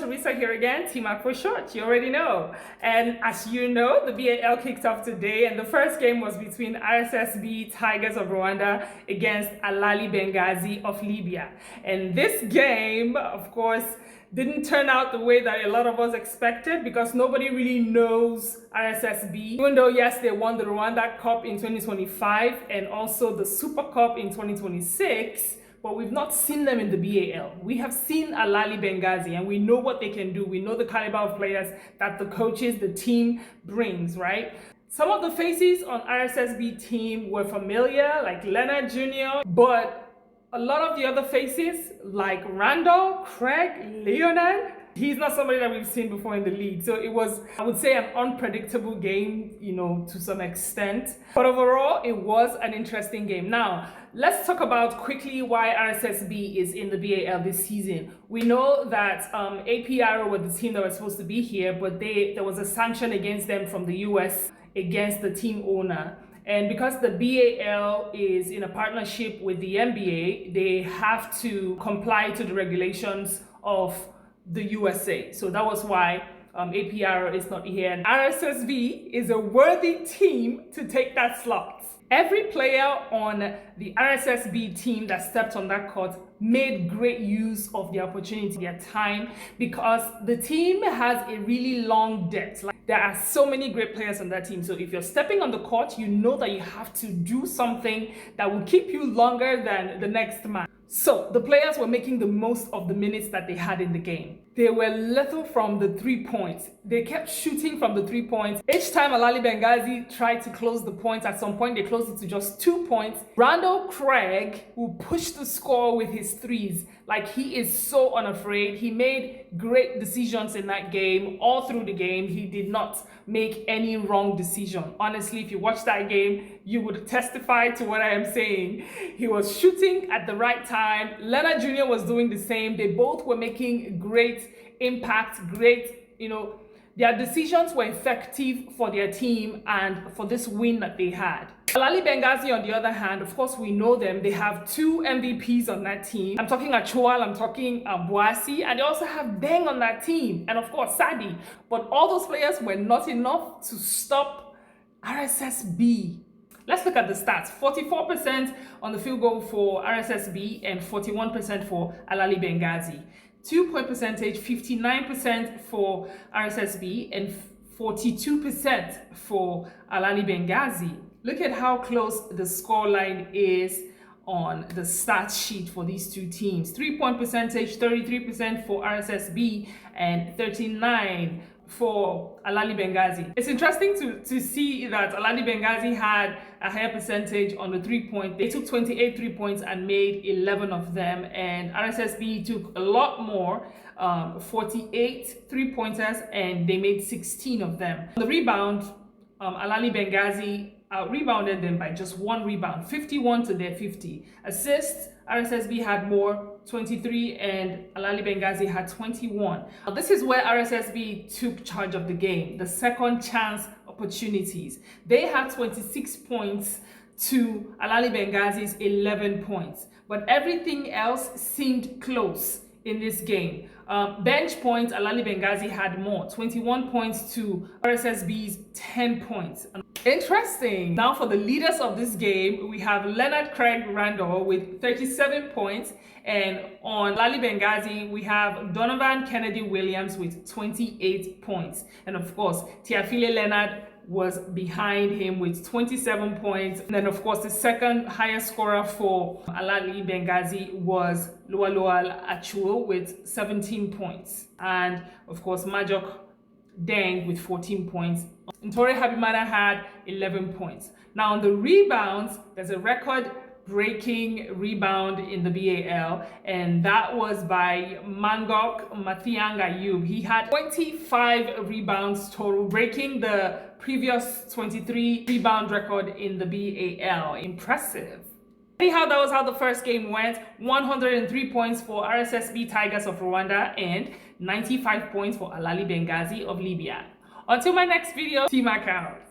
Teresa here again, T-Mac for short, you already know. And as you know, the BAL kicked off today, and the first game was between RSSB Tigers of Rwanda against Alali Benghazi of Libya. And this game, of course, didn't turn out the way that a lot of us expected, because nobody really knows RSSB. Even though, yes, they won the Rwanda Cup in 2025 and also the Super Cup in 2026, but we've not seen them in the BAL. We have seen Alali Benghazi, and we know what they can do. We know the caliber of players that the coaches, the team brings, right? Some of the faces on RSSB team were familiar, like Leonard Jr., but a lot of the other faces, like Randall, Craig, Leonard, he's not somebody that we've seen before in the league. So it was, I would say, an unpredictable game, to some extent. But overall, it was an interesting game. Now, let's talk about quickly why RSSB is in the BAL this season. We know that APR were the team that was supposed to be here, but there was a sanction against them from the US against the team owner. And because the BAL is in a partnership with the NBA, they have to comply to the regulations of the USA. So that was why APR is not here. And RSSB is a worthy team to take that slot. Every player on the RSSB team that stepped on that court made great use of the opportunity, their time, because the team has a really long depth. Like, there are so many great players on that team. So if you're stepping on the court, you know that you have to do something that will keep you longer than the next man. So the players were making the most of the minutes that they had in the game. They were lethal from the 3 points. They kept shooting from the 3 points. Each time Alali Benghazi tried to close the points, at some point they closed it to just 2 points. Randall Craig will push the score with his threes. Like, he is so unafraid. He made great decisions in that game. All through the game, he did not make any wrong decision. Honestly, if you watch that game, you would testify to what I am saying. He was shooting at the right time. Leonard Jr. was doing the same. They both were making great impact, their decisions were effective for their team and for this win that they had. Alali Benghazi, on the other hand, of course, we know them. They have 2 MVPs on that team. I'm talking Achual, I'm talking Boasi, and they also have Deng on that team, and of course Sadi. But all those players were not enough to stop RSSB. Let's look at the stats. 44% on the field goal for RSSB and 41% for Alali Benghazi. 2-point percentage, 59% for RSSB and 42% for Alali Benghazi. Look at how close the scoreline is on the stat sheet for these two teams. 3-point percentage, 33% for RSSB and 39% for Alali Benghazi. It's interesting to see that Alali Benghazi had a higher percentage on the 3-point. They took 28 3-points and made 11 of them, and RSSB took a lot more, 48 3-pointers, and they made 16 of them. On the rebound, Alali Benghazi rebounded them by just 1 rebound, 51 to their 50. Assists, RSSB had more, 23, and Alali Benghazi had 21. Now, this is where RSSB took charge of the game, the second chance opportunities. They had 26 points to Alali Benghazi's 11 points, but everything else seemed close in this game. Bench points, Alali Benghazi had more, 21 points to RSSB's 10 points. Interesting. Now for the leaders of this game, we have Leonard Craig Randall with 37 points, and on Alali Benghazi, we have Donovan Kennedy Williams with 28 points. And of course, Tiafile Leonard was behind him with 27 points. And then of course, the second highest scorer for Alali Benghazi was Lualual Achuo with 17 points. And of course, Majok Deng with 14 points. Ntore Habimana had 11 points. Now on the rebounds, there's a record-breaking rebound in the BAL, and that was by Mangok Mathiang Ayub. He had 25 rebounds total, breaking the previous 23 rebound record in the BAL. Impressive. Anyhow, that was how the first game went. 103 points for RSSB Tigers of Rwanda and 95 points for Alali Benghazi of Libya. Until my next video, T-Mac out.